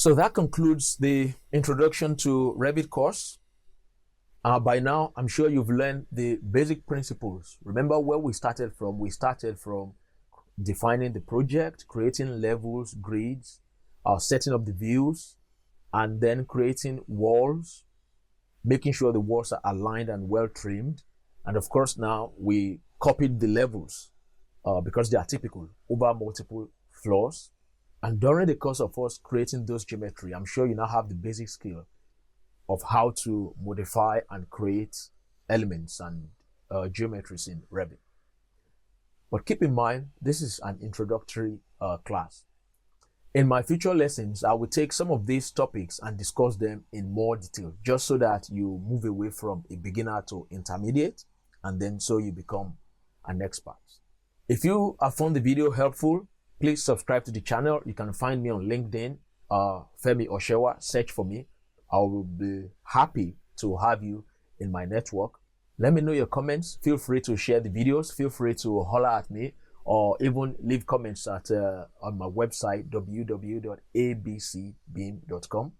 So that concludes the introduction to Revit course. By now, I'm sure you've learned the basic principles. Remember where we started from? We started from defining the project, creating levels, grids, setting up the views, and then creating walls, making sure the walls are aligned and well trimmed. And of course, now we copied the levels because they are typical over multiple floors. And during the course of us creating those geometry, I'm sure you now have the basic skill of how to modify and create elements and geometries in Revit. But keep in mind, this is an introductory class. In my future lessons, I will take some of these topics and discuss them in more detail, just so that you move away from a beginner to intermediate, and then so you become an expert. If you have found the video helpful, please subscribe to the channel. You can find me on LinkedIn, Femi Oshewa. Search for me. I will be happy to have you in my network. Let me know your comments. Feel free to share the videos. Feel free to holler at me, or even leave comments at on my website, www.abcbeam.com.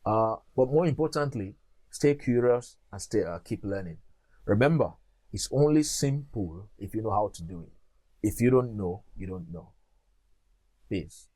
But more importantly, stay curious and keep learning. Remember, it's only simple if you know how to do it. If you don't know, you don't know. Peace.